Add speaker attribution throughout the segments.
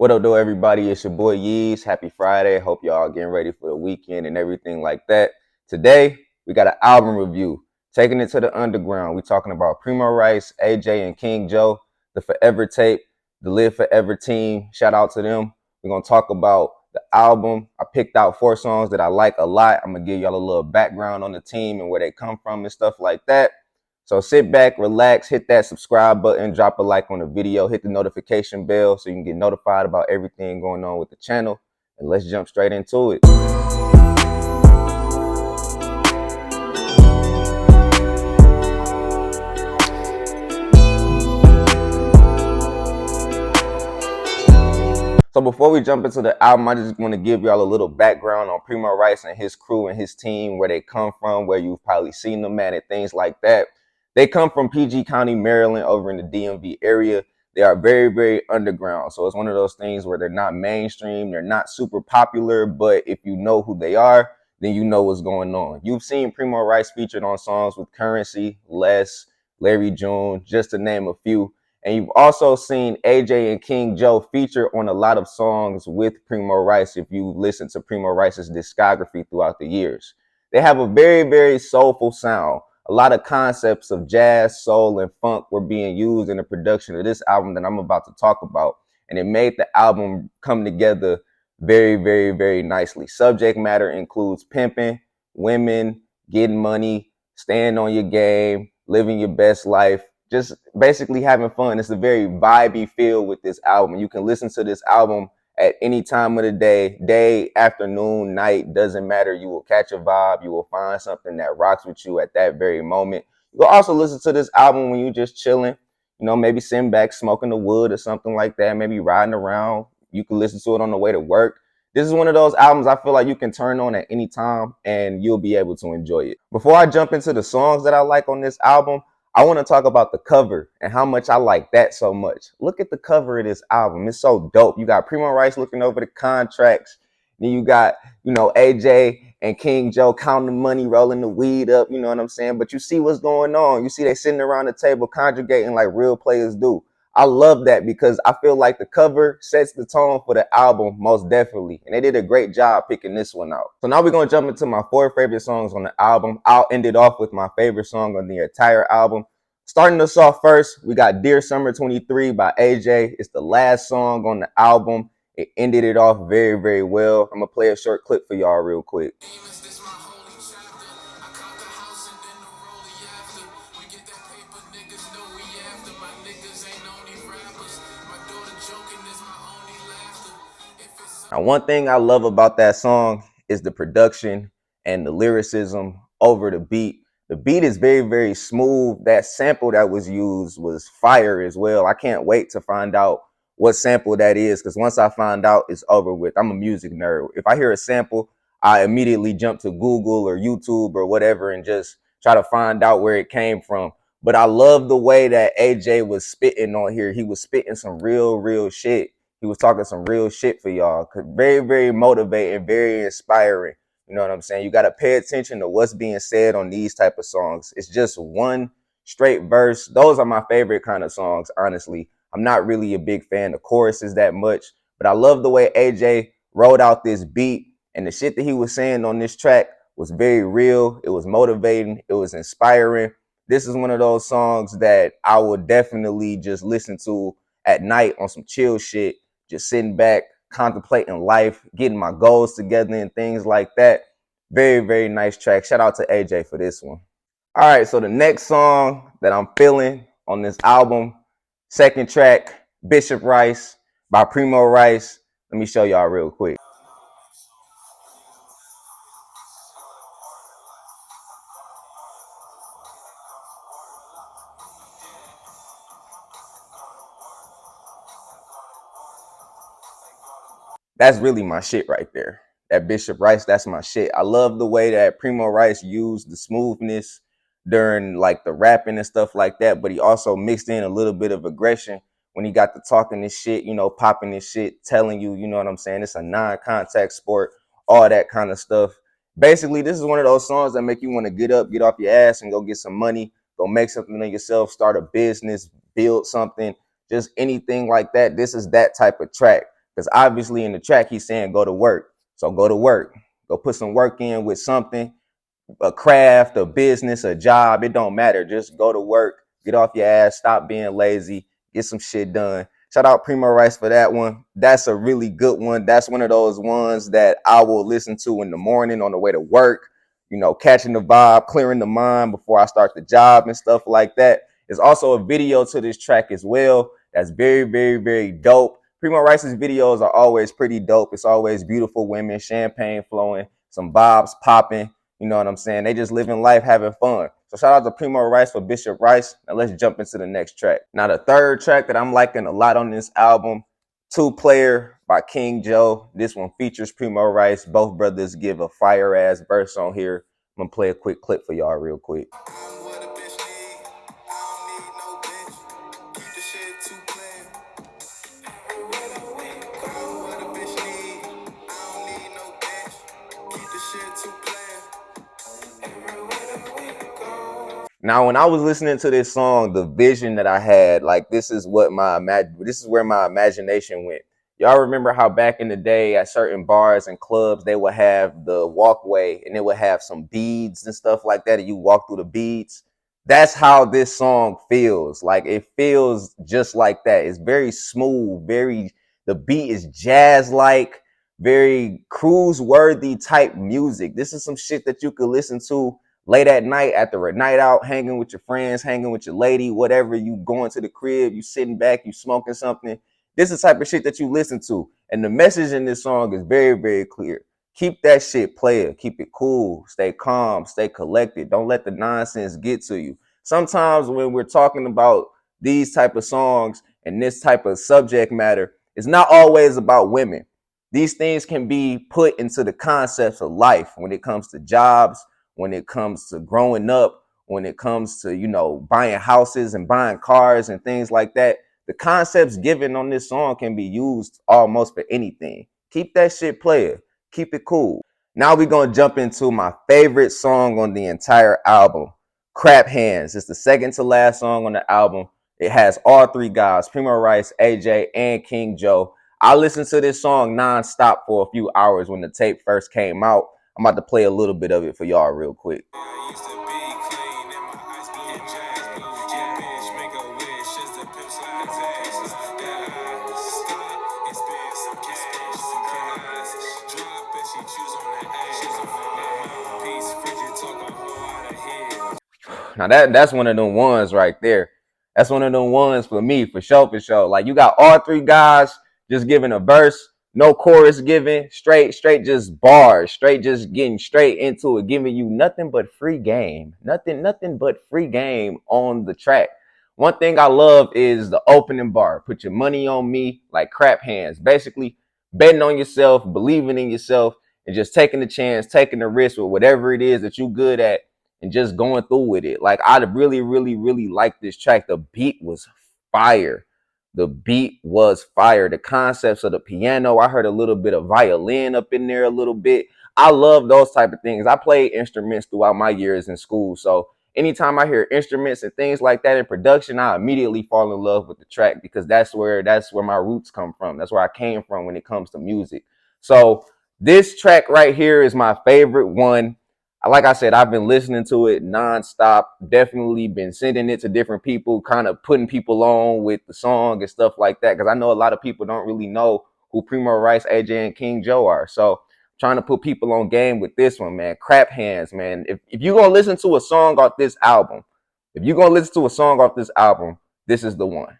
Speaker 1: What up, though, everybody? It's your boy Yeez. Happy Friday. Hope y'all getting ready for the weekend and everything like that. Today, we got an album review. Taking it to the underground. We're talking about Premo Rice, AJ, and King Joe, the Forever Tape, the Live Forever team. Shout out to them. We're going to talk about the album. I picked out 4 songs that I like a lot. I'm going to give y'all a little background on the team and where they come from and stuff like that. So sit back, relax, hit that subscribe button, drop a like on the video, hit the notification bell so you can get notified about everything going on with the channel. And let's jump straight into it. So before we jump into the album, I just want to give y'all a little background on Premo Rice and his crew and his team, where they come from, where you've probably seen them at, and things like that. They come from PG County, Maryland, over in the DMV area. They are very, very underground. So it's one of those things where they're not mainstream. They're not super popular, but if you know who they are, then you know what's going on. You've seen Premo Rice featured on songs with Currency, Les, Larry June, just to name a few. And you've also seen AJ and King Joe feature on a lot of songs with Premo Rice if you listen to Premo Rice's discography throughout the years. They have a very, very soulful sound. A lot of concepts of jazz, soul, and funk were being used in the production of this album that I'm about to talk about. And it made the album come together very, very, very nicely. Subject matter includes pimping, women, getting money, staying on your game, living your best life, just basically having fun. It's a very vibey feel with this album. You can listen to this album at any time of the day, afternoon, night, doesn't matter. You will catch a vibe. You will find something that rocks with you at that very moment. You'll also listen to this album when you're just chilling, maybe sitting back, smoking the wood or something like that, maybe riding around. You can listen to it on the way to work. This is one of those albums I feel like you can turn on at any time and you'll be able to enjoy it. Before I jump into the songs that I like on this album, I want to talk about the cover and how much I like that so much. Look at the cover of this album. It's so dope. You got Premo Rice looking over the contracts. Then you got, AJ and King Joe counting the money, rolling the weed up. You know what I'm saying? But you see what's going on. You see they sitting around the table conjugating like real players do. I love that because I feel like the cover sets the tone for the album most definitely. And they did a great job picking this one out. So now we're going to jump into my 4 favorite songs on the album. I'll end it off with my favorite song on the entire album. Starting us off first, we got Dear Summer 23 by AJ. It's the last song on the album. It ended it off very, very well. I'm going to play a short clip for y'all real quick. Now, one thing I love about that song is the production and the lyricism over the beat. The beat is very, very smooth. That sample that was used was fire as well. I can't wait to find out what sample that is, because once I find out, it's over with. I'm a music nerd. If I hear a sample, I immediately jump to Google or YouTube or whatever and just try to find out where it came from. But I love the way that AJ was spitting on here. He was spitting some real shit. He was talking some real shit for y'all. Very, very motivating, very inspiring. You know what I'm saying? You got to pay attention to what's being said on these type of songs. It's just one straight verse. Those are my favorite kind of songs, honestly. I'm not really a big fan of choruses that much, but I love the way AJ wrote out this beat, and the shit that he was saying on this track was very real. It was motivating. It was inspiring. This is one of those songs that I would definitely just listen to at night on some chill shit, just sitting back, contemplating life, getting my goals together and things like that. Very, very nice track. Shout out to AJ for this one. All right, so the next song that I'm feeling on this album, second track, Bishop Rice by Premo Rice. Let me show y'all real quick. That's really my shit right there. That Bishop Rice, that's my shit. I love the way that Premo Rice used the smoothness during like the rapping and stuff like that, but he also mixed in a little bit of aggression when he got to talking this shit, popping this shit, telling you, you know what I'm saying? It's a non-contact sport, all that kind of stuff. Basically, this is one of those songs that make you want to get up, get off your ass and go get some money, go make something of yourself, start a business, build something, just anything like that. This is that type of track. Because obviously in the track he's saying go to work. So go to work. Go put some work in with something, a craft, a business, a job. It don't matter. Just go to work, get off your ass, stop being lazy, get some shit done. Shout out Premo Rice for that one. That's a really good one. That's one of those ones that I will listen to in the morning on the way to work, you know, catching the vibe, clearing the mind before I start the job and stuff like that. There's also a video to this track as well. That's very, very, very dope. Premo Rice's videos are always pretty dope. It's always beautiful women, champagne flowing, some vibes popping. You know what I'm saying? They just living life, having fun. So shout out to Premo Rice for Bishop Rice. Now let's jump into the next track. Now the third track that I'm liking a lot on this album, Two Player by King Joe. This one features Premo Rice. Both brothers give a fire ass verse on here. I'm gonna play a quick clip for y'all real quick. Now, when I was listening to this song, the vision that I had, like this is where my imagination went. Y'all remember how back in the day at certain bars and clubs, they would have the walkway and it would have some beads and stuff like that, and you walk through the beads. That's how this song feels. Like it feels just like that. It's very smooth, the beat is jazz-like, very cruise-worthy type music. This is some shit that you could listen to late at night after a night out, hanging with your friends, hanging with your lady, whatever, you going to the crib, you sitting back, you smoking something. This is the type of shit that you listen to. And the message in this song is very, very clear. Keep that shit player. Keep it cool. Stay calm. Stay collected. Don't let the nonsense get to you. Sometimes when we're talking about these type of songs and this type of subject matter, it's not always about women. These things can be put into the concepts of life when it comes to jobs, when it comes to growing up, when it comes to, you know, buying houses and buying cars and things like that. The concepts given on this song can be used almost for anything. Keep that shit player. Keep it cool. Now we're going to jump into my favorite song on the entire album, Crap Hands. It's the second to last song on the album. It has all three guys, Premo Rice, AJ, and King Joe. I listened to this song nonstop for a few hours when the tape first came out. I'm about to play a little bit of it for y'all real quick. Now that's one of them ones right there. That's one of them ones for me, for sure, for sure. Like you got all three guys just giving a verse, no chorus given, straight just bars, straight just getting straight into it, giving you nothing but free game. Nothing but free game on the track. One thing I love is the opening bar. Put your money on me like Crap Hands. Basically, betting on yourself, believing in yourself, and just taking the chance, taking the risk with whatever it is that you're good at and just going through with it. Like I really, really, really like this track. The beat was fire. The beat was fire. The concepts of the piano, I heard a little bit of violin up in there a little bit. I love those type of things. I played instruments throughout my years in school. So anytime I hear instruments and things like that in production, I immediately fall in love with the track because that's where my roots come from. That's where I came from when it comes to music. So this track right here is my favorite one. Like I said, I've been listening to it nonstop. Definitely been sending it to different people, kind of putting people on with the song and stuff like that. Because I know a lot of people don't really know who Premo Rice, AJ, and King Joe are. So trying to put people on game with this one, man. Crap Hands, man. If you're gonna listen to a song off this album, this is the one.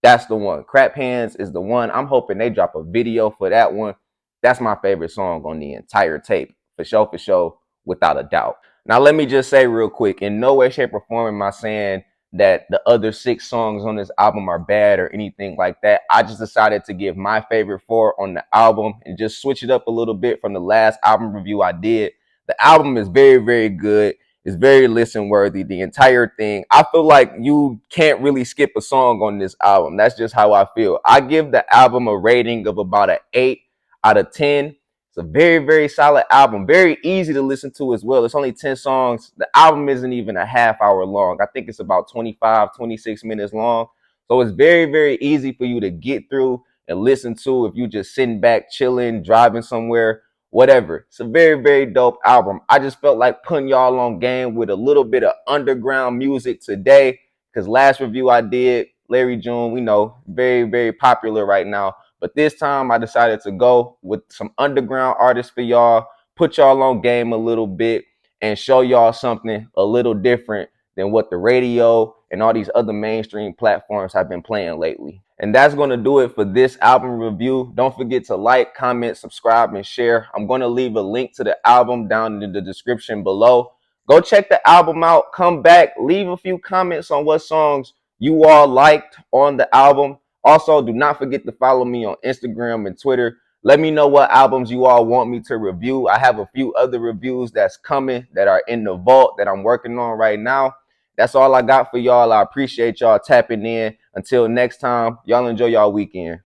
Speaker 1: That's the one. Crap Hands is the one. I'm hoping they drop a video for that one. That's my favorite song on the entire tape. For sure, without a doubt. Now, let me just say real quick, in no way, shape, or form am I saying that the other 6 songs on this album are bad or anything like that. I just decided to give my favorite 4 on the album and just switch it up a little bit from the last album review I did. The album is very, very good. It's very listen worthy, the entire thing. I feel like you can't really skip a song on this album. That's just how I feel. I give the album a rating of about an 8 out of 10. It's a very, very solid album. Very easy to listen to as well. It's only 10 songs. The album isn't even a half hour long. I think it's about 25, 26 minutes long. So it's very, very easy for you to get through and listen to if you just sitting back, chilling, driving somewhere, whatever. It's a very, very dope album. I just felt like putting y'all on game with a little bit of underground music today, because last review I did, Larry June, we know, very, very popular right now. But this time I decided to go with some underground artists for y'all, put y'all on game a little bit, and show y'all something a little different than what the radio and all these other mainstream platforms have been playing lately. And that's going to do it for this album review. Don't forget to like, comment, subscribe, and share. I'm going to leave a link to the album down in the description below. Go check the album out. Come back. Leave a few comments on what songs you all liked on the album. Also, do not forget to follow me on Instagram and Twitter. Let me know what albums you all want me to review. I have a few other reviews that's coming that are in the vault that I'm working on right now. That's all I got for y'all. I appreciate y'all tapping in. Until next time, y'all enjoy y'all weekend.